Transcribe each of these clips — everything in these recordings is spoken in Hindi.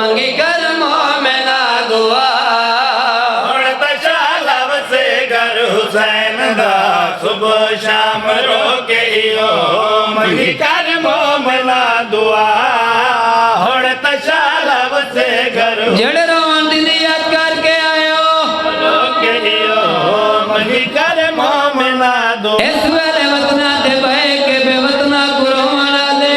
मंगी कर मोमिना दुआ हुण तशालव से घर हुसैन दा सुबह शाम रोके इहो मंगी कर मोमिना दुआ हुण तशालव से घर जड़ रोवन दी नियत करके आयो रोके इहो मंगी कर मोमिना दुआ इस वेले वतना ते बह के बेवतना गुरो वाला ले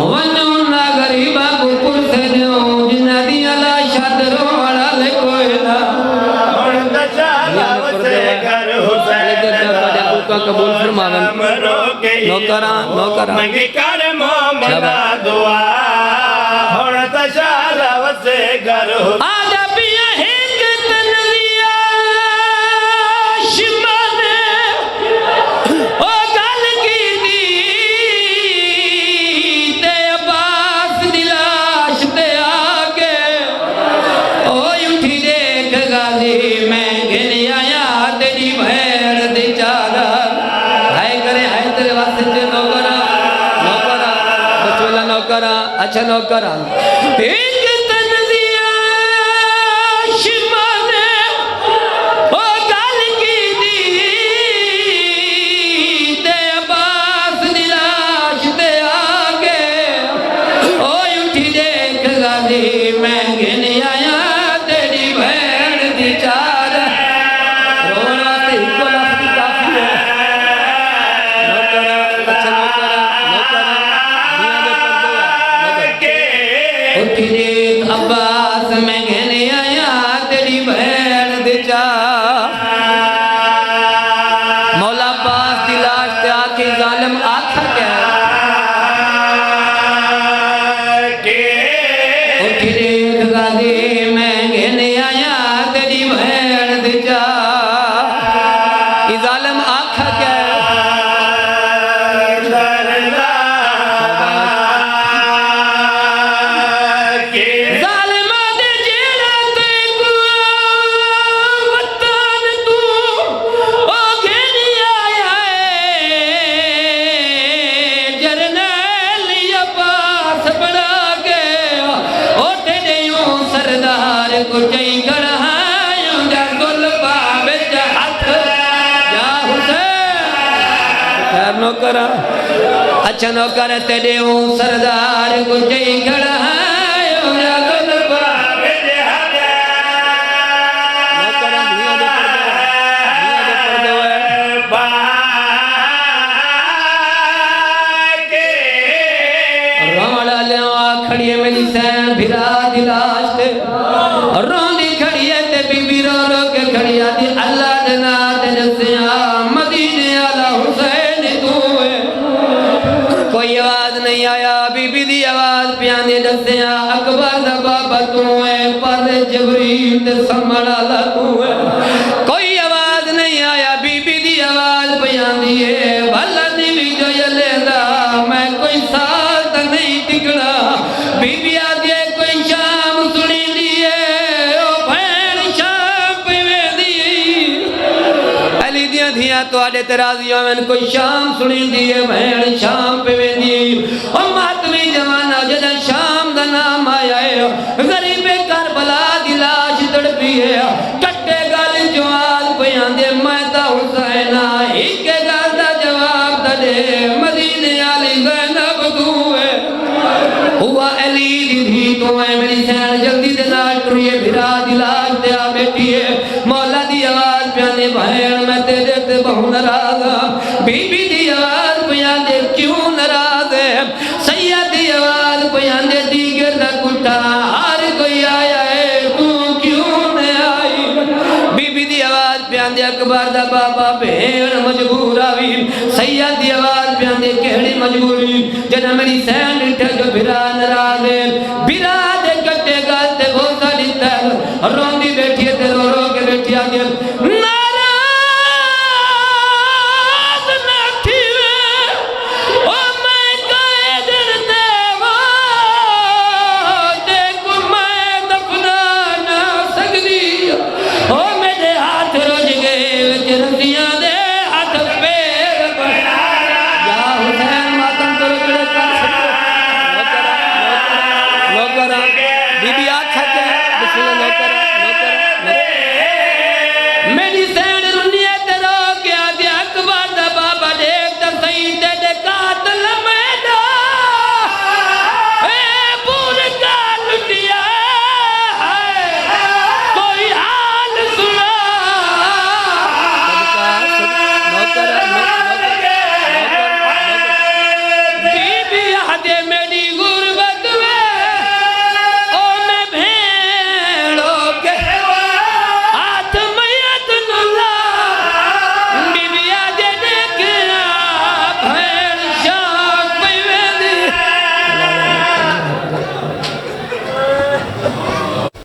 वनुना गरीबा को पुरसे दियो जिन्ना दी अला शादरो वाला ले कोई ना हुण तशालव से घर हुसैन दा कबूल फरमावन रोके नौकरा नौकरा मंगी कर मोमिना दुआ हुण तशालव से घर आजा पिया हिक तनलिया शिमाने ओ गल की दी ते अब्बास दी लाश ते आके ओ उठी देख गाजी मैं गिन आया तेरी भैन दी चादर हाय करे हाय तेरे वास्ते च नौकरा नौकरा बचोला नौकरा अच्छा नौकरा एक तनदिया शिमाने ओ गल की दी ते अब्बास दी लाश ते आके ओ उठी देख गाजी मैं गिन आया तेरी भैन दी चादर रोण वास्ते इको लफ्ज़ ही काफी है नौकरा अच्छा नौकरा नौकरा दुनिया दे पर्दे उठी देख अब्बास मैं कहने आया तेरी बहन दे चा मौला अब्बास दी लाश ते आके जालिम आखा क्या उठी देख गाजी मैं कहने आया तेरी बहन दे चा जालिम आखा क्या जालिमा दे जेड़ा ते को वतन तू ओ घेरी आया जरनैल अब्बास बना के ओ तेरे यूं सरदार को चई गढ़ायूं जा गुलबा विच हथ जा हुसैन खैर नौकरा अच्छा नौकर तेरे यूं सरदार को चई गढ़ायूं जा गुलबा विच हथ नौकरा दुनिया दे पर्दे होए रोण लिया खड़ी है मेरी सैन भिरा दी लाश ते रोंदी खड़ी है ते बीबी रो रो के खड़ी आती अल्लाह दे नाम ते दसिया मदीने वाला हुसैन तू है कोई आवाज नहीं आया बीबी दी आवाज पियाने दसिया अकबर दा बाबा तू है पर जबरील ते समण वाला तू है कोई आवाज नहीं आया बीबी दी आवाज पियानी है भला दी भी जो लेंदा मैं कोई साल तक नहीं टिकना बीबी आदि कोई शाम सुनी दिए ओ भैन शाम पे वेंदी अली दियां धियां तुहाडे ते राज़ी होवन कोई शाम सुनी दिए भैन शाम पे वेंदी ओ मातमी जमाना जदा शाम दा नाम आया है गरीबे करबला दी लाश तड़पी है कट्टे गल जवाब पयांदे मैं ता हुसैन एक गल दा जवाब दे मदीने वाली ज़ैनब तू है हुआ अली दी धी तो है मेरी सैन जल्दी दे नाल टुरिए भिरा दी लाश ते आ बैठी है मौला दी आवाज प्याने भैन मैं तेरे ते बहु नाराज बीबी दी आवाज प्याने क्यों नाराज है सैयद दी आवाज प्याने दीगर दा कुटा हर कोई आया है तू क्यों न आई बीबी दी आवाज प्याने अकबर दा बाबा भेण मजबूर आवी सैयद दी आवाज प्याने केड़ी मजबूरी जना मेरी सैन डिठे जो भिरा नाराज है